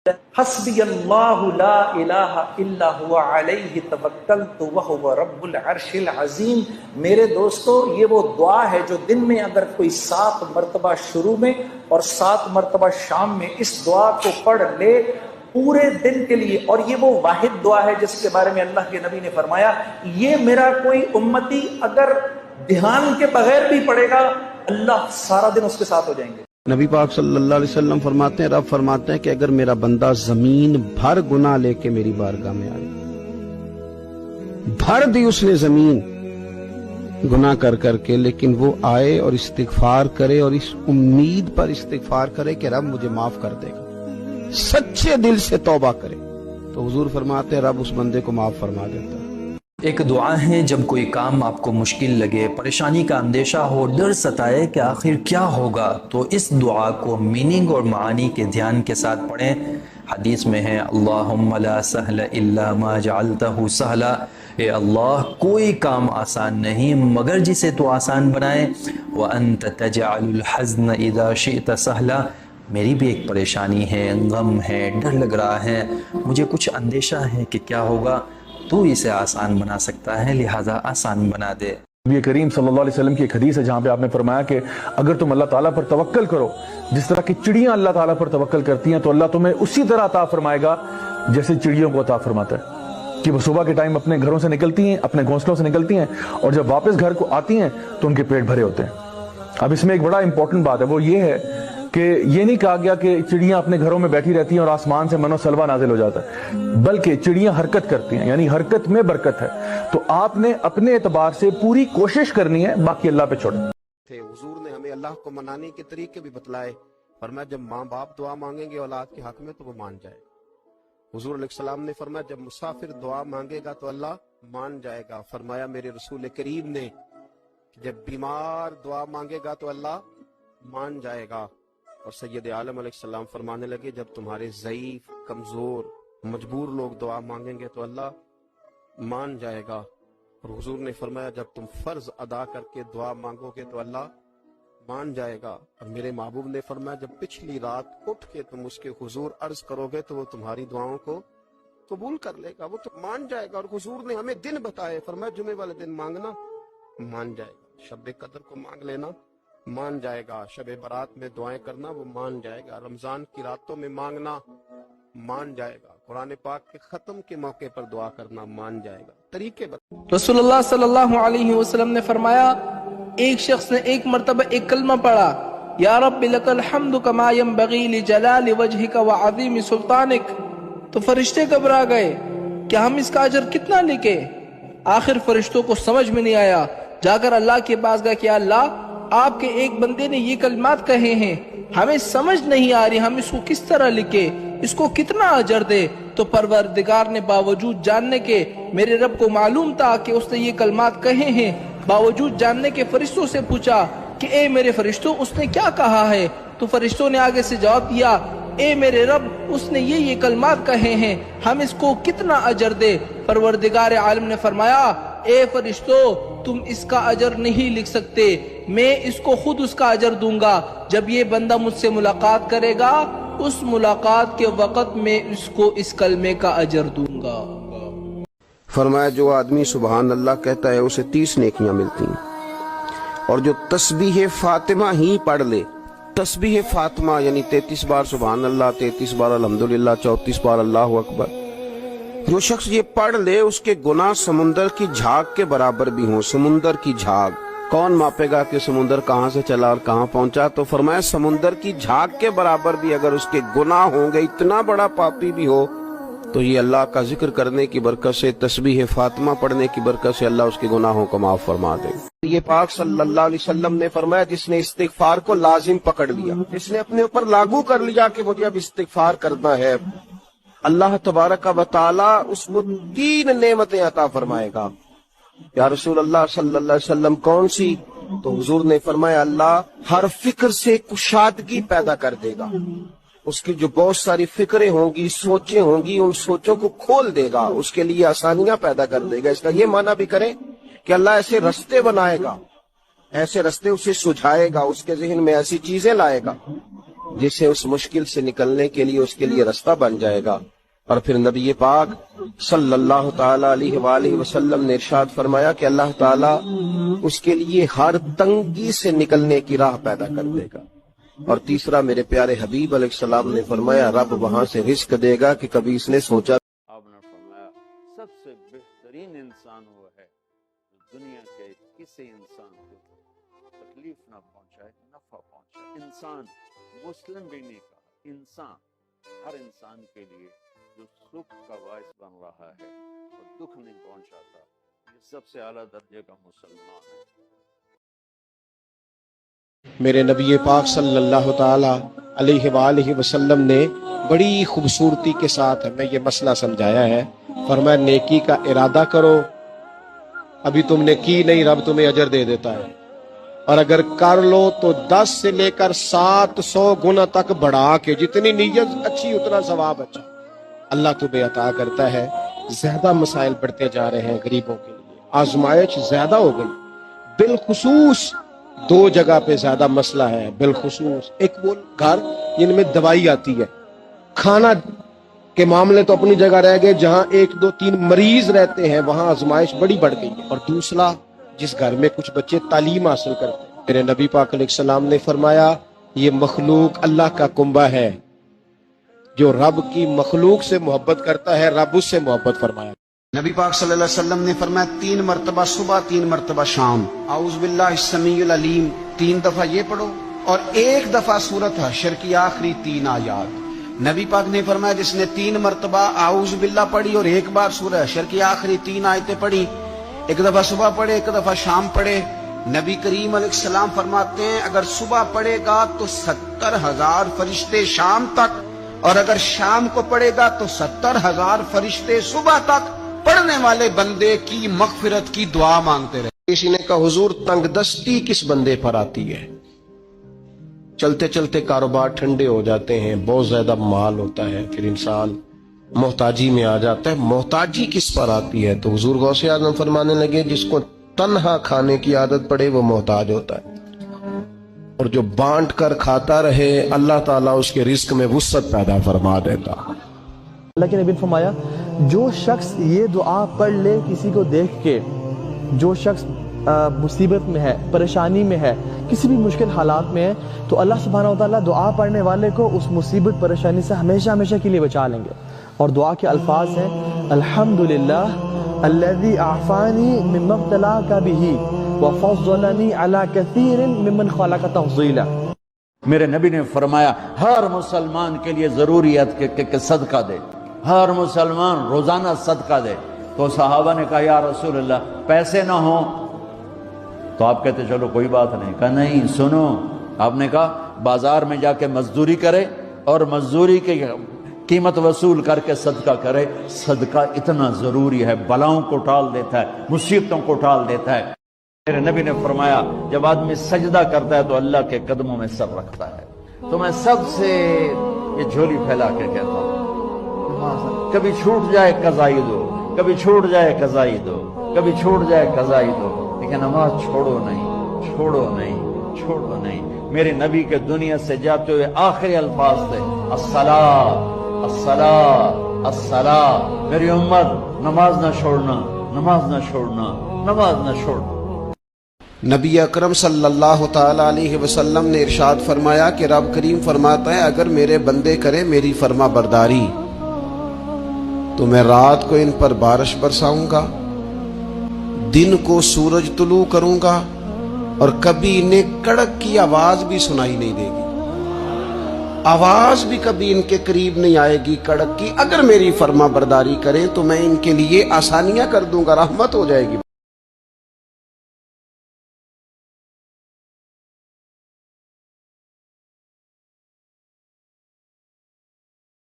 حسبی اللہ لا الہ الا ہوا علیہ توکلت وہو رب العرش العظیم۔ میرے دوستو، یہ وہ دعا ہے جو دن میں اگر کوئی 7 مرتبہ شروع میں اور 7 مرتبہ شام میں اس دعا کو پڑھ لے پورے دن کے لیے، اور یہ وہ واحد دعا ہے جس کے بارے میں اللہ کے نبی نے فرمایا یہ میرا کوئی امتی اگر دھیان کے بغیر بھی پڑھے گا اللہ سارا دن اس کے ساتھ ہو جائیں گے۔ نبی پاک صلی اللہ علیہ وسلم فرماتے ہیں، رب فرماتے ہیں کہ اگر میرا بندہ زمین بھر گناہ لے کے میری بارگاہ میں آئے، بھر دی اس نے زمین گناہ کر کر کے، لیکن وہ آئے اور استغفار کرے اور اس امید پر استغفار کرے کہ رب مجھے معاف کر دے گا، سچے دل سے توبہ کرے، تو حضور فرماتے ہیں رب اس بندے کو معاف فرما دیتا ہے۔ ایک دعا ہے جب کوئی کام آپ کو مشکل لگے، پریشانی کا اندیشہ ہو، ڈر ستائے کہ آخر کیا ہوگا، تو اس دعا کو میننگ اور معانی کے دھیان کے ساتھ پڑھیں۔ حدیث میں ہے اللہم لا سہل الا ما جعلتہ سہلا، اے اللہ کوئی کام آسان نہیں مگر جسے تو آسان بنائے، وانت تجعل الحزن اذا شئت سہلا، میری بھی ایک پریشانی ہے، غم ہے، ڈر لگ رہا ہے، مجھے کچھ اندیشہ ہے کہ کیا ہوگا، تو اسے آسان بنا سکتا ہے، لہذا آسان بنا دے۔ نبی کریم صلی اللہ علیہ وسلم کی ایک حدیث ہے جہاں پہ آپ نے فرمایا کہ اگر تم اللہ تعالیٰ پر توکل کرو، جس طرح کی چڑیاں اللہ تعالیٰ پر توکل کرتی ہیں تو اللہ تمہیں اسی طرح عطا فرمائے گا جیسے چڑیوں کو عطا فرماتا ہے، کہ وہ صبح کے ٹائم اپنے گھروں سے نکلتی ہیں، اپنے گھونسلوں سے نکلتی ہیں، اور جب واپس گھر کو آتی ہیں تو ان کے پیٹ بھرے ہوتے ہیں۔ اب اس میں ایک بڑا امپورٹنٹ بات ہے، وہ یہ ہے کہ یہ نہیں کہا گیا کہ چڑیاں اپنے گھروں میں بیٹھی رہتی ہیں اور آسمان سے منو سلوا نازل ہو جاتا ہے، بلکہ چڑیاں حرکت کرتی ہیں، یعنی حرکت میں برکت ہے۔ تو آپ نے اپنے اعتبار سے پوری کوشش کرنی ہے، باقی اللہ پہ چھوڑیں۔ حضور نے ہمیں اللہ کو منانے کے طریقے بھی بتلائے، فرمایا جب ماں باپ دعا مانگیں گے اولاد کے حق میں تو وہ مان جائے۔ حضور علیہ السلام نے فرمایا جب مسافر دعا مانگے گا تو اللہ مان جائے گا۔ فرمایا میرے رسول کریم نے جب بیمار دعا مانگے گا تو اللہ مان جائے گا۔ اور سید عالم علیہ السلام فرمانے لگے جب تمہارے ضعیف، کمزور، مجبور لوگ دعا مانگیں گے تو اللہ مان جائے گا۔ اور حضور نے فرمایا جب تم فرض ادا کر کے دعا مانگو گے تو اللہ مان جائے گا۔ اور میرے محبوب نے فرمایا جب پچھلی رات اٹھ کے تم اس کے حضور عرض کرو گے تو وہ تمہاری دعاؤں کو قبول کر لے گا، وہ تو مان جائے گا۔ اور حضور نے ہمیں دن بتائے، فرمایا جمعے والے دن مانگنا مان جائے گا، شب قدر کو مانگ لینا مان جائے گا، شب برات میں دعائیں کرنا وہ مان جائے گا، رمضان کی راتوں میں مانگنا مان جائے گا، قرآن پاک کے ختم کے موقع پر دعا کرنا مان جائے گا۔ طریقے رسول اللہ صلی اللہ علیہ وسلم نے فرمایا ایک شخص نے ایک مرتبہ ایک کلمہ پڑھا، یا رب لک الحمد کما ینبغی لجلال وجہک وعظیم سلطانک، تو فرشتے گھبرا گئے کہ ہم اس کا اجر کتنا لکھیں۔ آخر فرشتوں کو سمجھ میں نہیں آیا، جا کر اللہ کے پاس گئے کہ اللہ آپ کے ایک بندے نے یہ کلمات کہے ہیں، ہمیں سمجھ نہیں آ رہی، ہم اس کو کس طرح لکھے، اس کو کتنا اجر دے۔ تو پروردگار نے باوجود جاننے کے، میرے رب کو معلوم تھا کہ اس نے یہ کلمات کہے ہیں، باوجود جاننے کے فرشتوں سے پوچھا کہ اے میرے فرشتوں اس نے کیا کہا ہے، تو فرشتوں نے آگے سے جواب دیا اے میرے رب اس نے یہ کلمات کہے ہیں، ہم اس کو کتنا اجر دے۔ پروردگار عالم نے فرمایا اے فرشتوں تم اس کا اجر نہیں لکھ سکتے، میں اس کو خود اس کا اجر دوں گا، جب یہ بندہ مجھ سے ملاقات کرے گا اس ملاقات کے وقت میں اس کو اس کلمے کا اجر دوں گا۔ فرمایا جو آدمی سبحان اللہ کہتا ہے اسے 30 نیکیاں ملتی ہیں، اور جو تسبیح فاطمہ ہی پڑھ لے، تسبیح فاطمہ یعنی 33 بار سبحان اللہ، 33 بار الحمدللہ، 34 بار اللہ اکبر، جو شخص یہ پڑھ لے اس کے گناہ سمندر کی جھاگ کے برابر بھی ہوں۔ سمندر کی جھاگ کون ماپے گا کہ سمندر کہاں سے چلا اور کہاں پہنچا؟ تو فرمایا سمندر کی جھاگ کے برابر بھی اگر اس کے گناہ ہوں گے، اتنا بڑا پاپی بھی ہو، تو یہ اللہ کا ذکر کرنے کی برکت سے، تسبیح فاطمہ پڑھنے کی برکت سے اللہ اس کے گناہوں کو معاف فرما دے۔ یہ پاک صلی اللہ علیہ وسلم نے فرمایا جس نے استغفار کو لازم پکڑ لیا، جس نے اپنے اوپر لاگو کر لیا کہ مجھے اب استغفار کرنا ہے، اللہ تبارک و تعالی اس کو 3 نعمتیں عطا فرمائے گا۔ یا رسول اللہ صلی اللہ علیہ وسلم کون سی؟ تو حضور نے فرمایا اللہ ہر فکر سے کشادگی پیدا کر دے گا، اس کی جو بہت ساری فکریں ہوں گی، سوچیں ہوں گی، ان سوچوں کو کھول دے گا، اس کے لیے آسانیاں پیدا کر دے گا۔ اس کا یہ معنی بھی کریں کہ اللہ ایسے رستے بنائے گا، ایسے رستے اسے سجھائے گا، اس کے ذہن میں ایسی چیزیں لائے گا جسے اس مشکل سے نکلنے کے لیے اس کے لیے راستہ بن جائے گا۔ اور پھر نبی پاک صلی اللہ تعالی علیہ وآلہ وسلم نے ارشاد فرمایا کہ اللہ تعالیٰ اس کے لیے ہر تنگی سے نکلنے کی راہ پیدا کر دے گا۔ اور تیسرا میرے پیارے حبیب علیہ السلام نے فرمایا رب وہاں سے رزق دے گا کہ کبھی اس نے سوچا۔ آپ نے فرمایا سب سے بہترین انسان وہ ہے جو دنیا کے کسی انسان کو تکلیف نہ پہنچائے، نفع پہنچائے۔ انسان مسلم بھی نہیں کہا، انسان، ہر انسان کے لیے جو سکھ کا باعث بن رہا ہے اور دکھ نہیں پہنچاتا، یہ سب سے اعلیٰ درجے کا مسلمان ہے۔ میرے نبی پاک صلی اللہ تعالی علیہ وآلہ وسلم نے بڑی خوبصورتی کے ساتھ ہمیں یہ مسئلہ سمجھایا ہے۔ فرمایا نیکی کا ارادہ کرو، ابھی تم نے کی نہیں، رب تمہیں اجر دے دیتا ہے، اور اگر کر لو تو 10 سے لے کر 700 گنا تک بڑھا کے، جتنی نیت اچھی اتنا ثواب اچھا اللہ تمہیں عطا کرتا ہے۔ زیادہ مسائل بڑھتے جا رہے ہیں غریبوں کے لیے، آزمائش زیادہ ہو گئی، بالخصوص 2 جگہ پہ زیادہ مسئلہ ہے بالخصوص۔ ایک وہ گھر جن میں دوائی آتی ہے، کھانا کے معاملے تو اپنی جگہ رہ گئے، جہاں 1 2 3 مریض رہتے ہیں وہاں آزمائش بڑی بڑھ گئی ہے۔ اور دوسرا جس گھر میں کچھ بچے تعلیم حاصل کرتے ہیں، میرے نبی پاک علیہ السلام نے فرمایا یہ مخلوق اللہ کا کنبہ ہے، جو رب کی مخلوق سے محبت کرتا ہے رب اس سے محبت فرمایا۔ نبی پاک صلی اللہ علیہ وسلم نے فرمایا 3 مرتبہ صبح 3 مرتبہ شام اعوذ باللہ السمیع العلیم 3 دفعہ یہ پڑھو، اور 1 دفعہ سورۃ حشر کی آخری 3 آیات۔ نبی پاک نے فرمایا جس نے 3 مرتبہ اعوذ باللہ پڑھی اور 1 بار سورۃ حشر کی آخری 3 آیتیں پڑھی، 1 دفعہ صبح پڑھے 1 دفعہ شام پڑھے، نبی کریم علیہ السلام فرماتے ہیں اگر صبح پڑھے گا تو 70,000 فرشتے شام تک، اور اگر شام کو پڑھے گا تو 70,000 فرشتے صبح تک پڑھنے والے بندے کی مغفرت کی دعا مانگتے رہے۔ کسی نے کہا حضور تنگ دستی کس بندے پر آتی ہے؟ چلتے چلتے کاروبار ٹھنڈے ہو جاتے ہیں، بہت زیادہ مال ہوتا ہے، پھر انسان محتاجی میں آ جاتا ہے، محتاجی کس پر آتی ہے؟ تو حضور غوث اعظم فرمانے لگے جس کو تنہا کھانے کی عادت پڑے وہ محتاج ہوتا ہے، اور جو بانٹ کر کھاتا رہے اللہ تعالیٰ اس کے رزق میں وسعت پیدا فرما دیتا۔ اللہ کے نبی نے فرمایا جو شخص یہ دعا پڑھ لے کسی کو دیکھ کے، جو شخص مصیبت میں ہے، پریشانی میں ہے، کسی بھی مشکل حالات میں ہے، تو اللہ سبحانہ و تعالیٰ دعا پڑھنے والے کو اس مصیبت پریشانی سے ہمیشہ ہمیشہ کے لیے بچا لیں گے۔ اور دعا کے الفاظ ہیں الحمدللہ الذی اعفانی مما ابتلاک بہ وفضلنی علی کثیر ممن خلق تفضیلا۔ میرے نبی نے فرمایا ہر مسلمان کے لیے ضروری ہے کہ صدقہ دے، ہر مسلمان روزانہ صدقہ دے۔ تو صحابہ نے کہا یا رسول اللہ پیسے نہ ہوں تو آپ کہتے چلو کوئی بات نہیں، کہا نہیں سنو، آپ نے کہا بازار میں جا کے مزدوری کرے اور مزدوری کی قیمت وصول کر کے صدقہ کرے۔ صدقہ اتنا ضروری ہے، بلاؤں کو ٹال دیتا ہے، مصیبتوں کو ٹال دیتا ہے۔ میرے نبی نے فرمایا جب آدمی سجدہ کرتا ہے تو اللہ کے قدموں میں سر رکھتا ہے۔ تو میں سب سے یہ جھولی پھیلا کے کہتا ہوں کبھی چھوٹ جائے قضائی دو، کبھی چھوٹ جائے قضائی دو، کبھی چھوٹ جائے قضائی دو، لیکن نماز چھوڑو نہیں، چھوڑو نہیں، چھوڑو نہیں۔ میرے نبی کے دنیا سے جاتے ہوئے آخری الفاظ تھے الصلاۃ الصلاۃ الصلاۃ، میری امت نماز نہ چھوڑنا، نماز نہ چھوڑنا، نماز نہ چھوڑنا۔ نبی اکرم صلی اللہ تعالی علیہ وسلم نے ارشاد فرمایا کہ رب کریم فرماتا ہے اگر میرے بندے کرے میری فرما برداری تو میں رات کو ان پر بارش برساؤں گا، دن کو سورج طلوع کروں گا، اور کبھی انہیں کڑک کی آواز بھی سنائی نہیں دے گی، آواز بھی کبھی ان کے قریب نہیں آئے گی کڑک کی۔ اگر میری فرما برداری کریں تو میں ان کے لیے آسانیاں کر دوں گا، رحمت ہو جائے گی۔